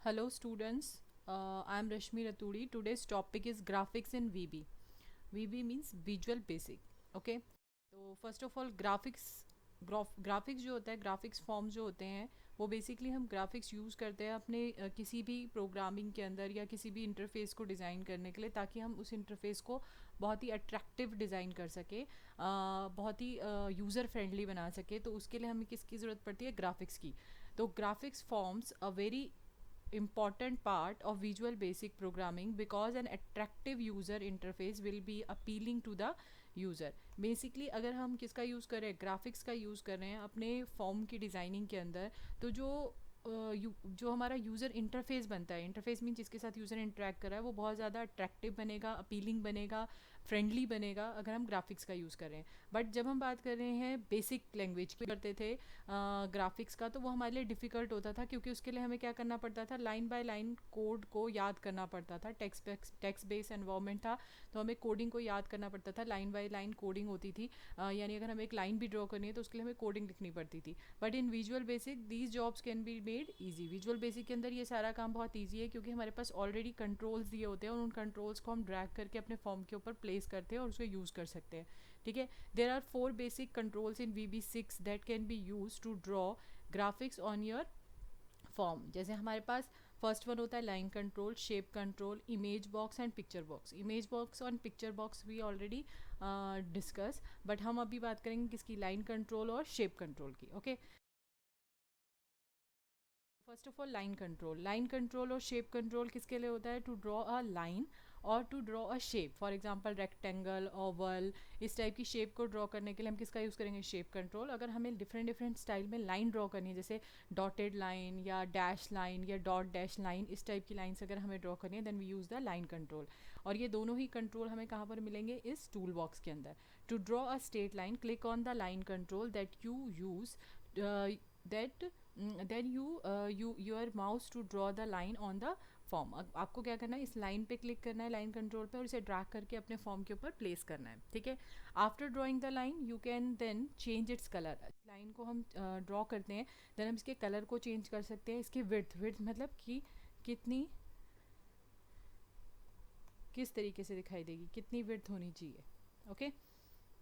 Hello students, I am Rashmi Raturi. Today's topic is graphics in VB. VB means Visual Basic. Okay. तो first of all graphics जो होता है, graphics form जो होते हैं, वो बेसिकली हम ग्राफिक्स यूज़ करते हैं अपने किसी भी प्रोग्रामिंग के अंदर या किसी भी इंटरफेस को डिज़ाइन करने के लिए, ताकि हम उस इंटरफेस को बहुत ही अट्रैक्टिव डिज़ाइन कर सके, बहुत ही यूज़र फ्रेंडली बना सके। तो उसके लिए हमें किसकी ज़रूरत पड़ती है? ग्राफिक्स की। तो graphics forms a very important part of Visual Basic programming because an attractive user interface will be appealing to the user. Basically अगर हम किसका यूज़ कर रहे हैं, ग्राफिक्स का यूज़ कर रहे हैं अपने फॉर्म की डिज़ाइनिंग के अंदर, तो जो हमारा यूज़र इंटरफेस बनता है, इंटरफेस मीन जिसके साथ यूज़र इंटरेक्ट कर रहा है, वो बहुत ज़्यादा अट्रैक्टिव बनेगा, अपीलिंग बनेगा, फ्रेंडली बनेगा अगर हम ग्राफिक्स का यूज़ कर रहे हैं। बट जब हम बात कर रहे हैं बेसिक लैंग्वेज की करते थे ग्राफिक्स का, तो वो हमारे लिए डिफ़िकल्ट होता था, क्योंकि उसके लिए हमें क्या करना पड़ता था, लाइन बाय लाइन कोड को याद करना पड़ता था। टेक्स्ट बेस एनवायरनमेंट था, तो हमें कोडिंग को याद करना पड़ता था। लाइन बाय लाइन कोडिंग होती थी, यानी अगर हमें एक लाइन भी ड्रॉ करनी है तो उसके लिए हमें कोडिंग लिखनी पड़ती थी। But in visual basic these jobs can be made easy. Visual basic के अंदर ये सारा काम बहुत ईजी है, क्योंकि हमारे पास ऑलरेडी कंट्रोल्स दिए होते हैं और उन कंट्रोल्स को हम ड्रैग करके अपने फॉर्म के ऊपर प्लेस करते हैं और उसको यूज़ कर सकते हैं। ठीक है। There are 4 basic controls in VB6 that can be use to draw graphics on your form. जैसे हमारे पास फर्स्ट वन होता है line control, shape control, image box and picture box. Image box और picture box we already discuss, but हम अभी बात करेंगे किसकी? लाइन कंट्रोल और शेप कंट्रोल की। Okay. First of all line control और शेप कंट्रोल किसके लिए होता है? टू ड्रॉ अ लाइन और to draw a shape. For example rectangle, oval, इस टाइप की शेप को ड्रॉ करने के लिए हम किसका यूज़ करेंगे? Shape control. अगर हमें डिफरेंट डिफरेंट स्टाइल में लाइन ड्रॉ करनी है, जैसे डॉटेड लाइन या डैश लाइन या डॉट डैश लाइन, इस टाइप की लाइन्स अगर हमें ड्रॉ करनी है, then we use the line control. और ये दोनों ही कंट्रोल हमें कहाँ पर मिलेंगे? इस टूल बॉक्स के अंदर। To draw a straight line, click on the line control that you use that then your mouse to draw the line on the form. आपको क्या करना है? इस लाइन पे क्लिक करना है, लाइन कंट्रोल पे, और इसे ड्रैग करके अपने फॉर्म के ऊपर प्लेस करना है। ठीक है। After drawing the line you can then change its colour. इस लाइन को हम ड्रॉ करते हैं, देन हम इसके कलर को चेंज कर सकते हैं। इसकी विड्थ मतलब कि कितनी, किस तरीके से दिखाई देगी, कितनी विड्थ होनी चाहिए। ओके।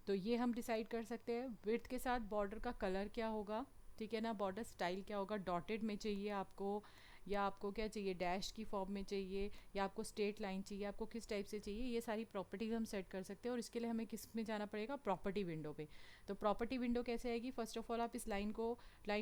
तो ये हम डिसाइड कर सकते हैं। विड्थ के साथ बॉर्डर का कलर क्या होगा, ठीक है ना, बॉर्डर स्टाइल क्या होगा, डॉटेड में चाहिए आपको, या आपको क्या चाहिए, डैश की फॉर्म में चाहिए, या आपको स्ट्रेट लाइन चाहिए, आपको किस टाइप से चाहिए, ये सारी प्रॉपर्टीज हम सेट कर सकते हैं। और इसके लिए हमें किस में जाना पड़ेगा? प्रॉपर्टी विंडो पे। तो प्रॉपर्टी विंडो कैसे आएगी? फर्स्ट ऑफ ऑल आप इस लाइन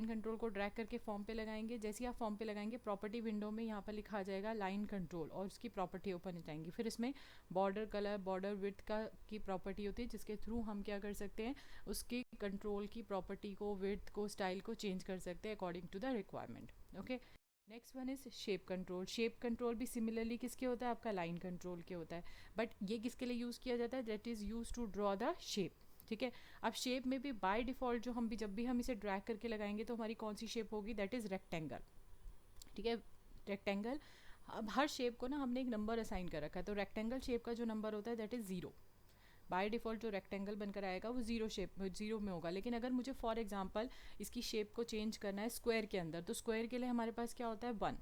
कंट्रोल को ड्रैग करके फॉर्म पे लगाएंगे। जैसे ही आप फॉर्म पे लगाएंगे, प्रॉपर्टी विंडो में यहाँ पर लिखा आ जाएगा लाइन कंट्रोल, और उसकी प्रॉपर्टी ओपन हो जाएंगी। फिर इसमें बॉर्डर कलर, बॉर्डर विड्थ का की प्रॉपर्टी होती है, जिसके थ्रू हम क्या कर सकते हैं? उसकी कंट्रोल की प्रॉपर्टी को, विड्थ को, स्टाइल को चेंज कर सकते हैं according to the requirement. Okay. Next one is shape control. Shape control भी सिमिलरली किसके होता है? आपका लाइन कंट्रोल के होता है। बट ये किसके लिए यूज़ किया जाता है? That is use to draw the shape. ठीक है। अब शेप में भी बाय डिफ़ॉल्ट जो हम भी जब भी हम इसे ड्रैग करके लगाएंगे, तो हमारी कौन सी शेप होगी? That is rectangle. ठीक है। रेक्टेंगल। अब हर शेप को ना हमने एक नंबर असाइन कर रखा है, तो रेक्टेंगल शेप का जो नंबर होता है दैट इज़ 0। बाय डिफ़ॉल्ट जो रेक्टेंगल बनकर आएगा वो ज़ीरो में होगा। लेकिन अगर मुझे फॉर एग्जांपल इसकी शेप को चेंज करना है स्क्वायर के अंदर, तो स्क्वायर के लिए हमारे पास क्या होता है? 1।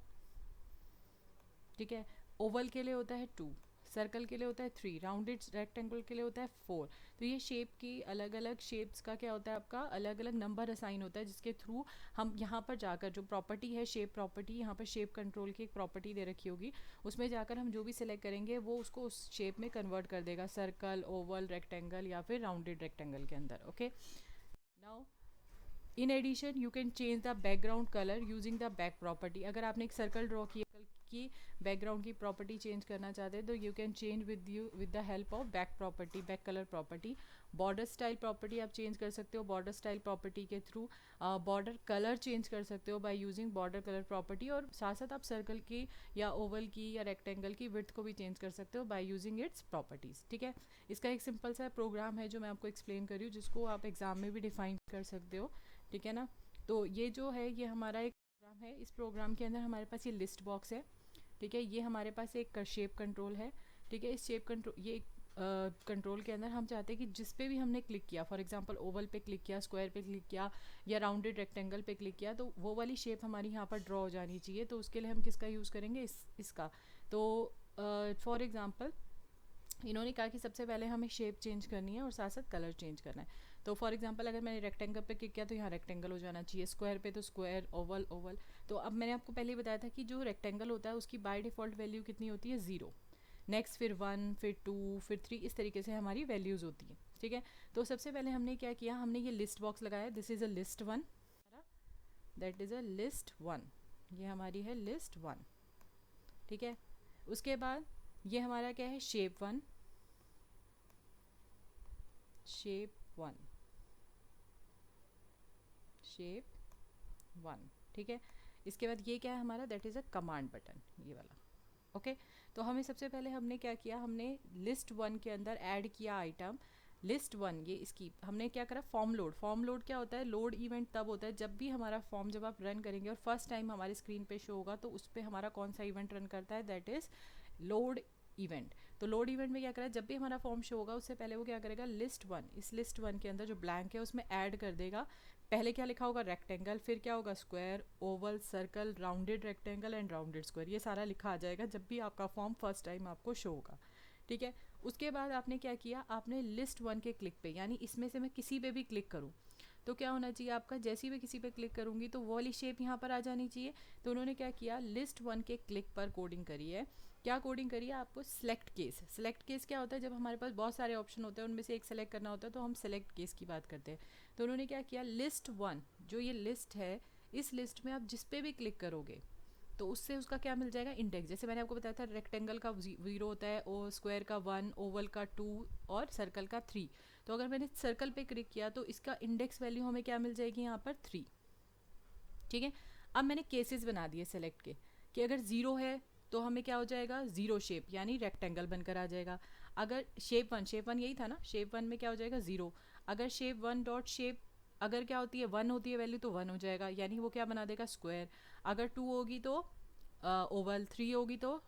ठीक है। ओवल के लिए होता है 2, सर्कल के लिए होता है 3, राउंडेड रेक्टेंगल के लिए होता है 4। तो ये शेप की अलग अलग शेप्स का क्या होता है? आपका अलग अलग नंबर असाइन होता है, जिसके थ्रू हम यहाँ पर जाकर जो प्रॉपर्टी है, शेप प्रॉपर्टी, यहाँ पर शेप कंट्रोल की एक प्रॉपर्टी दे रखी होगी, उसमें जाकर हम जो भी सिलेक्ट करेंगे वो उसको उस शेप में कन्वर्ट कर देगा, सर्कल, ओवल, रेक्टेंगल या फिर राउंडेड रेक्टेंगल के अंदर। Okay. Now in addition you can change the background colour using the back property. अगर आपने एक सर्कल ड्रॉ किया की बैकग्राउंड की प्रॉपर्टी चेंज करना चाहते हैं, तो you can change with the help of back property, back colour property. Border style property आप चेंज कर सकते हो बॉर्डर स्टाइल प्रॉपर्टी के थ्रू। बॉर्डर कलर चेंज कर सकते हो by using border colour property. और साथ साथ आप सर्कल की या ओवल की या रेक्टेंगल की विड्थ को भी चेंज कर सकते हो बाय यूजिंग इट्स प्रॉपर्टीज़। ठीक है। इसका एक सिंपल सा प्रोग्राम है जो मैं आपको एक्सप्लेन कर रही हूँ, जिसको आप एग्जाम में भी डिफाइन कर सकते हो। ठीक है ना। तो ये जो है ये हमारा एक प्रोग्राम है। इस प्रोग्राम के अंदर हमारे पास ये लिस्ट बॉक्स है। ठीक है। ये हमारे पास एक शेप कंट्रोल है। ठीक है। इस शेप कंट्रोल ये कंट्रोल के अंदर हम चाहते हैं कि जिस पे भी हमने क्लिक किया, फॉर एग्जांपल ओवल पे क्लिक किया, स्क्वायर पे क्लिक किया या राउंडेड रेक्टेंगल पे क्लिक किया, तो वो वाली शेप हमारी यहाँ पर ड्रॉ हो जानी चाहिए। तो उसके लिए हम किसका यूज़ करेंगे, इसका। तो फॉर एग्जांपल इन्होंने कहा कि सबसे पहले हमें शेप चेंज करनी है और साथ साथ कलर चेंज करना है। तो फॉर एग्जांपल अगर मैंने रेक्टेंगल पे क्लिक किया तो यहाँ रेक्टेंगल हो जाना चाहिए, स्क्वायर पे तो स्क्वायर, ओवल ओवल। तो अब मैंने आपको पहले ही बताया था कि जो रेक्टेंगल होता है उसकी बाय डिफ़ॉल्ट वैल्यू कितनी होती है, 0। नेक्स्ट फिर 1, फिर 2, फिर 3, इस तरीके से हमारी वैल्यूज़ होती हैं, ठीक है। तो सबसे पहले हमने क्या किया, हमने ये लिस्ट बॉक्स लगाया, this is a list 1, that is a list 1, ये हमारी है लिस्ट 1, ठीक है। उसके बाद ये हमारा क्या है, शेप 1, शेप 1, शेप 1, ठीक है। इसके बाद ये क्या है हमारा, that is a command button, ये वाला, ओके। तो हमें सबसे पहले हमने क्या किया, हमने लिस्ट 1 के अंदर ऐड किया आइटम लिस्ट 1, ये इसकी हमने क्या करा, फॉर्म लोड। फॉर्म लोड क्या होता है, लोड इवेंट तब होता है जब भी हमारा फॉर्म, जब आप रन करेंगे और फर्स्ट टाइम हमारे स्क्रीन पे शो होगा तो उस पर हमारा कौन सा इवेंट रन करता है, दैट इज़ लोड इवेंट। तो लोड इवेंट में क्या करेगा, जब भी हमारा फॉर्म शो होगा उससे पहले वो क्या करेगा, लिस्ट 1, इस लिस्ट 1 के अंदर जो ब्लैंक है उसमें ऐड कर देगा। पहले क्या लिखा होगा, रेक्टेंगल, फिर क्या होगा, square, Oval, circle, rounded rectangle and rounded square, ये सारा लिखा आ जाएगा जब भी आपका फॉर्म फर्स्ट टाइम आपको शो होगा, ठीक है। उसके बाद आपने क्या किया, आपने लिस्ट 1 के क्लिक पे, यानी इसमें से मैं किसी पे भी क्लिक करूँ तो क्या होना चाहिए आपका, जैसी भी किसी पे क्लिक करूँगी तो वो वाली शेप यहाँ पर आ जानी चाहिए। तो उन्होंने क्या किया, लिस्ट 1 के क्लिक पर कोडिंग करी है। क्या कोडिंग करिए, आपको सेलेक्ट केस। सेलेक्ट केस क्या होता है, जब हमारे पास बहुत सारे ऑप्शन होते हैं उनमें से एक सेलेक्ट करना होता है तो हम सेलेक्ट केस की बात करते हैं। तो उन्होंने क्या किया, लिस्ट 1 जो ये लिस्ट है, इस लिस्ट में आप जिस पे भी क्लिक करोगे तो उससे उसका क्या मिल जाएगा, इंडेक्स। जैसे मैंने आपको बताया था रेक्टेंगल का 0 होता है, और स्क्वायर का 1, ओवल का 2 और सर्कल का 3। तो अगर मैंने सर्कल पे क्लिक किया तो इसका इंडेक्स वैल्यू हमें क्या मिल जाएगी, यहाँ पर 3, ठीक है। अब मैंने केसेस बना दिए सेलेक्ट के कि अगर 0 है तो हमें क्या हो जाएगा, 0 शेप, यानी रेक्टेंगल बनकर आ जाएगा। अगर शेप 1 यही था ना, शेप 1 में क्या हो जाएगा, 0। अगर शेप 1 डॉट शेप अगर क्या होती है, 1 होती है वैल्यू तो 1 हो जाएगा, यानी वो क्या बना देगा, स्क्वायर। अगर 2 होगी तो ओवल, 3 होगी तो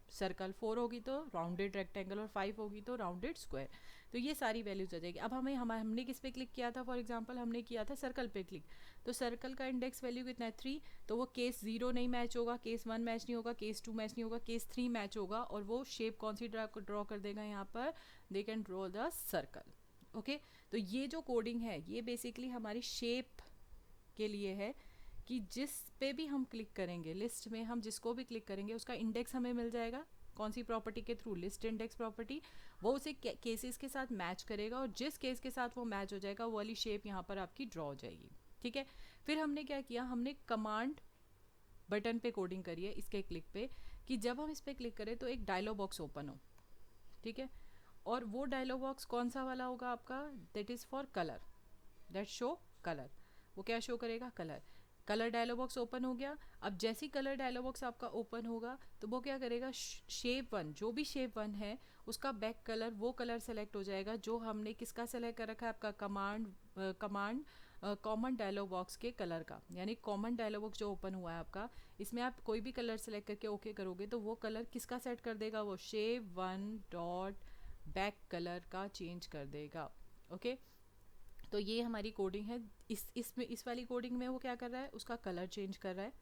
सर्कल, 4 होगी तो राउंडेड रेक्टेंगल और 5 होगी तो राउंडेड स्क्वायर। तो ये सारी वैल्यूज आ जाएगी। अब हमने किस पे क्लिक किया था, फॉर एग्जांपल हमने किया था सर्कल पे क्लिक। तो सर्कल का इंडेक्स वैल्यू कितना है, 3। तो वो केस 0 नहीं मैच होगा, केस 1 मैच नहीं होगा, केस 2 मैच नहीं होगा, केस 3 मैच होगा। और वो शेप कौन सी ड्रॉ कर देगा यहाँ पर, they can draw the circle, okay. तो ये जो कोडिंग है ये बेसिकली हमारी शेप के लिए है कि जिस पे भी हम क्लिक करेंगे, लिस्ट में हम जिसको भी क्लिक करेंगे उसका इंडेक्स हमें मिल जाएगा। कौन सी प्रॉपर्टी के थ्रू, लिस्ट इंडेक्स प्रॉपर्टी। वो उसे केसेस के साथ मैच करेगा और जिस केस के साथ वो मैच हो जाएगा वो वाली शेप यहाँ पर आपकी ड्रॉ हो जाएगी, ठीक है। फिर हमने क्या किया, हमने कमांड बटन पे कोडिंग करी है इसके क्लिक पे, कि जब हम इस पर क्लिक करें तो एक डायलॉग बॉक्स ओपन हो, ठीक है। और वो डायलॉग बॉक्स कौन सा वाला होगा आपका, that is for colour, that show colour. वो क्या शो करेगा, colour. Colour dialog box open हो गया। अब जैसे ही कलर डायलॉग बॉक्स आपका ओपन होगा तो वो क्या करेगा, शेप 1 जो भी शेप 1 है उसका बैक कलर, वो कलर सेलेक्ट हो जाएगा जो हमने किसका सेलेक्ट कर रखा है, आपका कमांड कॉमन डायलॉग बॉक्स के कलर का। यानी कॉमन डायलॉग बॉक्स जो ओपन हुआ है आपका, इसमें आप कोई भी कलर सेलेक्ट करके ओके करोगे तो वो कलर किसका सेट कर देगा, वो शेप 1 डॉट बैक कलर का चेंज कर देगा, ओके। तो ये हमारी कोडिंग है। इस वाली कोडिंग में वो क्या कर रहा है, उसका कलर चेंज कर रहा है,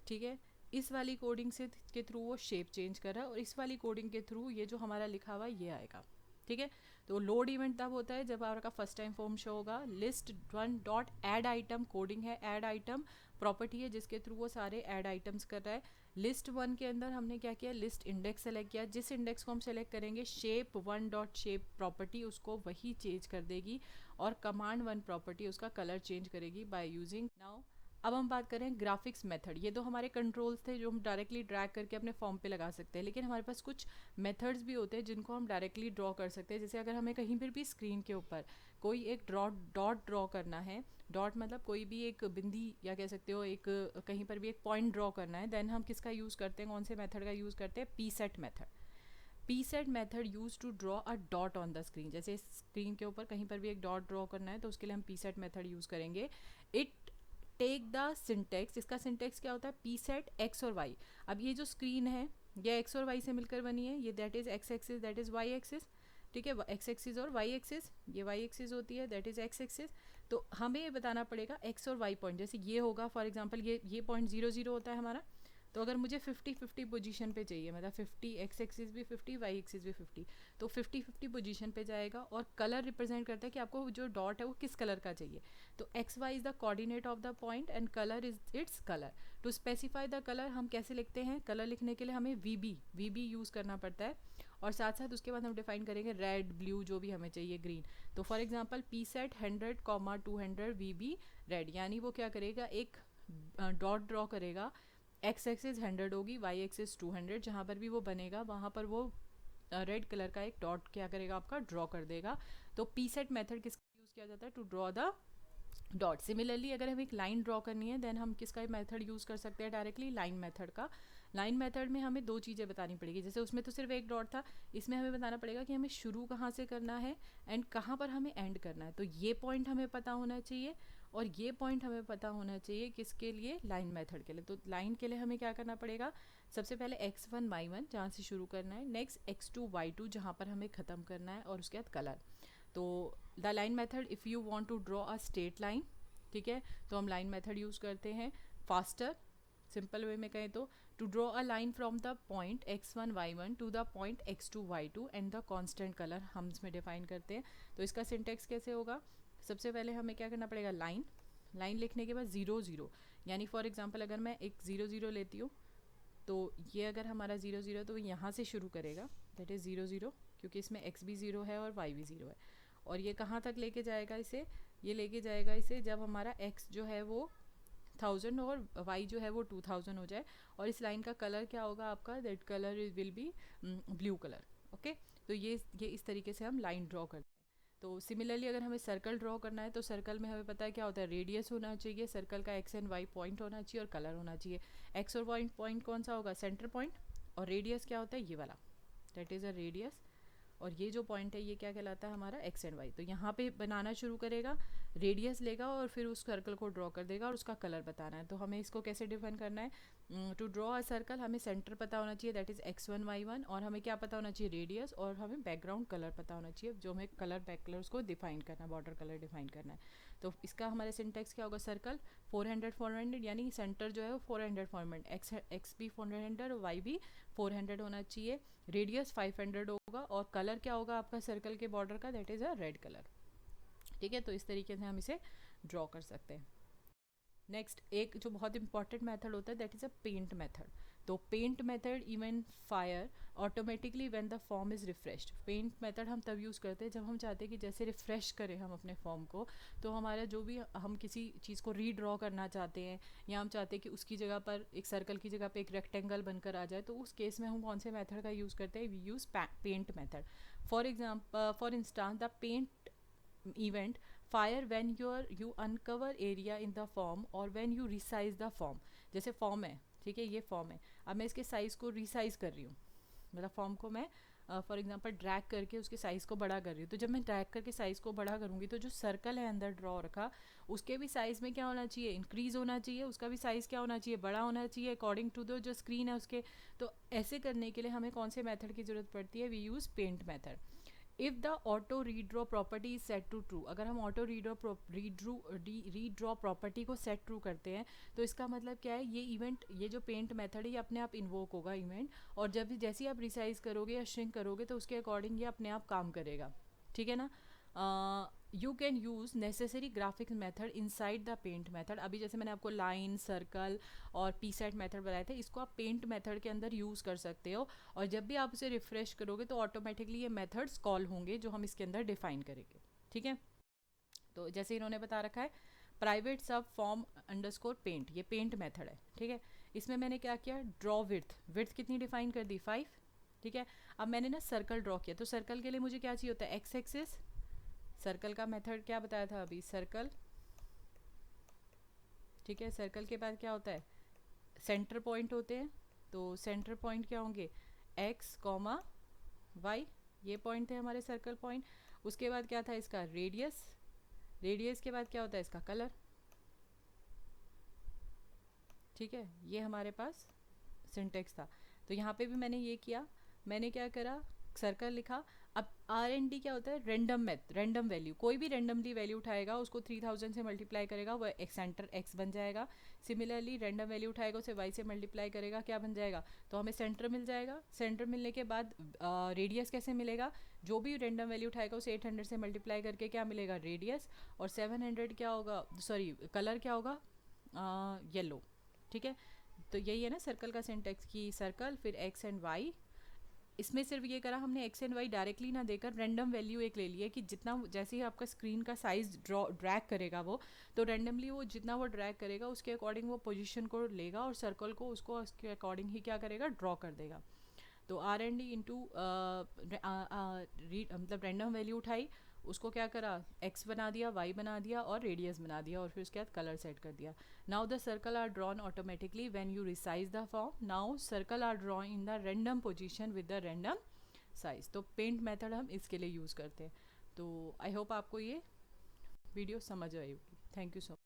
ठीक है। इस वाली कोडिंग से के थ्रू वो शेप चेंज कर रहा है और इस वाली कोडिंग के थ्रू ये जो हमारा लिखा हुआ है ये आएगा, ठीक है। तो लोड इवेंट तब होता है जब आपका फर्स्ट टाइम फॉर्म शो होगा। List 1 dot add item coding है, ऐड आइटम प्रॉपर्टी है जिसके थ्रू वो सारे ऐड आइटम्स कर रहा है। लिस्ट 1 के अंदर हमने क्या किया, लिस्ट इंडेक्स सेलेक्ट किया। जिस इंडेक्स को हम सेलेक्ट करेंगे शेप 1 डॉट शेप प्रॉपर्टी उसको वही चेंज कर देगी और कमांड 1 प्रॉपर्टी उसका कलर चेंज करेगी बाय यूजिंग। नाउ अब हम बात करें ग्राफिक्स मेथड। ये तो हमारे कंट्रोल्स थे जो हम डायरेक्टली ड्रैग करके अपने फॉर्म पे लगा सकते हैं, लेकिन हमारे पास कुछ मेथड्स भी होते हैं जिनको हम डायरेक्टली ड्रॉ कर सकते हैं। जैसे अगर हमें कहीं पर भी स्क्रीन के ऊपर कोई एक डॉट ड्रॉ करना है, डॉट मतलब कोई भी एक बिंदी या कह सकते हो एक कहीं पर भी एक पॉइंट ड्रॉ करना है, देन हम किसका यूज़ करते हैं, कौन से मेथड का यूज़ करते हैं, P set method. P set method use to draw a dot on the screen. जैसे स्क्रीन के ऊपर कहीं पर भी एक डॉट ड्रॉ करना है तो उसके लिए हम पी सेट मेथड यूज़ करेंगे। इट टेक द सिंटेक्स, इसका सिंटेक्स क्या होता है, पी सेट एक्स और वाई। अब ये जो स्क्रीन है ये एक्स और वाई से मिलकर बनी है, ये that is X axis, that is Y axis, ठीक है, एक्स एक्सिस और वाई एक्सिस, ये वाई एक्सिस होती है, दैट इज एक्स एक्सिस। तो हमें ये बताना पड़ेगा एक्स और वाई पॉइंट, जैसे ये होगा फॉर एग्जांपल ये पॉइंट 0 0 होता है हमारा। तो अगर मुझे 50-50 पोजीशन पे चाहिए, मतलब 50 एक्स एक्सिस भी 50 वाई एक्सिस भी 50, तो 50-50 पोजीशन पे जाएगा। और कलर रिप्रेजेंट करता है कि आपको जो डॉट है वो किस कलर का चाहिए। तो X Y is the coordinate of the point and colour is its colour. To specify the colour हम कैसे लिखते हैं, कलर लिखने के लिए हमें वी बी यूज़ करना पड़ता है। और साथ साथ उसके बाद हम डिफाइन करेंगे रेड ब्लू जो भी हमें चाहिए, ग्रीन। तो for example P set 100, 200 V B red, यानी वो क्या करेगा, एक डॉट ड्रॉ करेगा। एक्स एक्सिस 100 होगी, वाई एक्सिस 200, जहाँ पर भी वो बनेगा वहाँ पर वो रेड कलर का एक डॉट क्या करेगा, आपका ड्रॉ कर देगा। तो पी सेट मेथड किसका यूज़ किया जाता है, to draw the dot. Similarly अगर हमें एक लाइन ड्रॉ करनी है देन हम किसका मेथड यूज़ कर सकते हैं, डायरेक्टली लाइन मेथड का। लाइन मेथड में हमें दो चीज़ें बतानी पड़ेगी, जैसे उसमें तो सिर्फ एक डॉट था, इसमें हमें बताना पड़ेगा कि हमें शुरू कहाँ से करना है एंड कहाँ पर हमें एंड करना है। तो ये पॉइंट हमें पता होना चाहिए और ये पॉइंट हमें पता होना चाहिए किसके लिए, लाइन मेथड के लिए। तो लाइन के लिए हमें क्या करना पड़ेगा, सबसे पहले x1 y1 जहाँ से शुरू करना है, नेक्स्ट x2 y2 जहाँ पर हमें ख़त्म करना है, और उसके बाद कलर। तो the line method if you want to draw a straight line, ठीक है, तो हम लाइन मेथड यूज़ करते हैं। फास्टर, सिंपल वे में कहें तो to draw a line from the point x1 y1 to the point x2 y2 and the constant colour हम इसमें डिफाइन करते हैं। तो इसका सिंटेक्स कैसे होगा, सबसे पहले हमें क्या करना पड़ेगा, लाइन। लाइन लिखने के बाद 0 0, यानी फॉर एग्जांपल अगर मैं एक 0 0 लेती हूँ, तो ये अगर हमारा 0 0 तो यहाँ से शुरू करेगा, दैट इज़ 0 0, क्योंकि इसमें x भी 0 है और y भी 0 है। और ये कहाँ तक लेके जाएगा इसे, ये लेके जाएगा इसे जब हमारा x जो है वो 1000 और y जो है वो 2000 हो जाए। और इस लाइन का कलर क्या होगा आपका, that colour will be blue colour. Okay, तो ये इस तरीके से हम लाइन ड्रॉ करते हैं। तो सिमिलरली अगर हमें सर्कल ड्रॉ करना है, तो सर्कल में हमें पता है क्या होता है, रेडियस होना चाहिए, सर्कल का एक्स एंड वाई पॉइंट होना चाहिए और कलर होना चाहिए। एक्स और वाई पॉइंट कौन सा होगा, सेंटर पॉइंट, और रेडियस क्या होता है, ये वाला, दैट इज़ अ रेडियस। और ये जो पॉइंट है ये क्या कहलाता है, हमारा एक्स एंड वाई। तो यहाँ पे बनाना शुरू करेगा, रेडियस लेगा और फिर उस सर्कल को ड्रॉ कर देगा और उसका कलर बताना है। तो हमें इसको कैसे डिफाइन करना है, टू ड्रॉ अ सर्कल हमें सेंटर पता होना चाहिए, दैट इज़ x1 y1, और हमें क्या पता होना चाहिए, रेडियस, और हमें बैकग्राउंड कलर पता होना चाहिए, जो हमें कलर बैक कलर उसको डिफाइन करना है, बॉर्डर कलर डिफाइन करना है। तो इसका हमारे सिंटेक्स क्या होगा, सर्कल 400 यानी सेंटर जो है वो 400 फॉर्मेट, एक्स भी 400 और वाई भी 400 होना चाहिए, रेडियस 500 होगा, और कलर क्या होगा आपका सर्कल के बॉर्डर का, that is a red colour. ठीक है, तो इस तरीके से हम इसे ड्रॉ कर सकते हैं। नेक्स्ट एक जो बहुत इंपॉर्टेंट मेथड होता है, that is a paint method. तो paint method even fire automatically when the form is refreshed. Paint method हम तब यूज़ करते हैं जब हम चाहते हैं कि जैसे रिफ़्रेश करें हम अपने फॉर्म को, तो हमारा जो भी हम किसी चीज़ को रीड्रॉ करना चाहते हैं, या हम चाहते हैं कि उसकी जगह पर एक सर्कल की जगह पर एक रेक्टेंगल बनकर आ जाए, तो उस केस में हम कौन से मेथड का यूज़ करते हैं, we use paint method. For instance the paint event fire when you uncover area in the form or when you resize the form। जैसे फॉर्म है, ठीक है, ये फॉर्म है, अब मैं इसके साइज़ को रिसाइज कर रही हूँ, मतलब फॉर्म को मैं फॉर एग्जांपल ड्रैग करके उसके साइज़ को बड़ा कर रही हूँ। तो जब मैं ड्रैग करके साइज़ को बड़ा करूँगी तो जो सर्कल है अंदर ड्रॉ रखा, उसके भी साइज़ में क्या होना चाहिए, इंक्रीज़ होना चाहिए, उसका भी साइज़ क्या होना चाहिए, बड़ा होना चाहिए अकॉर्डिंग टू द जो स्क्रीन है उसके। तो ऐसे करने के लिए हमें कौन से मेथड की ज़रूरत पड़ती है, we use paint method. If the auto redraw property is set to true, अगर हम ऑटो रीड्रॉ प्रॉपर्टी को सेट ट्रू करते हैं, तो इसका मतलब क्या है, ये इवेंट, ये जो पेंट मेथड है ये अपने आप इन्वोक होगा इवेंट, और जब भी जैसे ही आप रिसाइज करोगे या श्रिंक करोगे तो उसके अकॉर्डिंग ये अपने आप काम करेगा। ठीक है ना, you can use necessary graphics method inside the paint method. अभी जैसे मैंने आपको लाइन, सर्कल और पी सेट मेथड बताए थे, इसको आप पेंट मेथड के अंदर यूज़ कर सकते हो, और जब भी आप उसे रिफ्रेश करोगे तो ऑटोमेटिकली ये मेथड्स कॉल होंगे जो हम इसके अंदर डिफाइन करेंगे। ठीक है, तो जैसे इन्होंने बता रखा है प्राइवेट सब फॉर्म अंडरस्कोर पेंट, ये पेंट मेथड है। ठीक है, इसमें मैंने क्या किया, ड्रॉ विड्थ कितनी डिफाइन कर दी, 5। ठीक है, अब मैंने ना सर्कल ड्रॉ किया, तो सर्कल के लिए मुझे क्या चाहिए होता है, एक्स एक्सिस। सर्कल का मेथड क्या बताया था अभी, सर्कल। ठीक है, सर्कल के बाद क्या होता है, सेंटर पॉइंट होते हैं, तो सेंटर पॉइंट क्या होंगे, एक्स कॉमा वाई, ये पॉइंट थे हमारे सर्कल पॉइंट। उसके बाद क्या था इसका रेडियस, रेडियस के बाद क्या होता है इसका कलर। ठीक है, ये हमारे पास सिंटेक्स था। तो यहाँ पे भी मैंने ये किया, मैंने क्या करा, सर्कल लिखा, अब R&D क्या होता है, रैंडम वैल्यू, कोई भी रैंडमली वैल्यू उठाएगा उसको 3000 से मल्टीप्लाई करेगा, वो एक्स सेंटर एक्स बन जाएगा। सिमिलरली रैंडम वैल्यू उठाएगा उसे वाई से मल्टीप्लाई करेगा, क्या बन जाएगा, तो हमें सेंटर मिल जाएगा। सेंटर मिलने के बाद रेडियस कैसे मिलेगा, जो भी रैंडम वैल्यू उठाएगा उसे 800 से मल्टीप्लाई करके क्या मिलेगा, रेडियस। और 700 क्या होगा, सॉरी कलर क्या होगा, येलो। ठीक है, तो यही है ना सर्कल का सिंटेक्स की, सर्कल फिर एक्स एंड वाई। इसमें सिर्फ ये करा हमने एक्स एंड वाई डायरेक्टली ना देकर रैंडम वैल्यू एक ले लिया कि जितना जैसे ही आपका स्क्रीन का साइज ड्रैग करेगा वो, तो रैंडमली वो जितना वो ड्रैग करेगा उसके अकॉर्डिंग वो पोजीशन को लेगा और सर्कल को उसको उसके अकॉर्डिंग ही क्या करेगा, ड्रॉ कर देगा। तो R&D इंटू मतलब रैंडम वैल्यू उठाई, उसको क्या करा, एक्स बना दिया, वाई बना दिया और रेडियस बना दिया, और फिर उसके बाद कलर सेट कर दिया। Now the circle are drawn automatically when you resize the form. Now circle are draw in the random position with the random size. तो पेंट मेथड हम इसके लिए यूज़ करते हैं। तो आई होप आपको ये वीडियो समझ आई होगी। Thank you so much.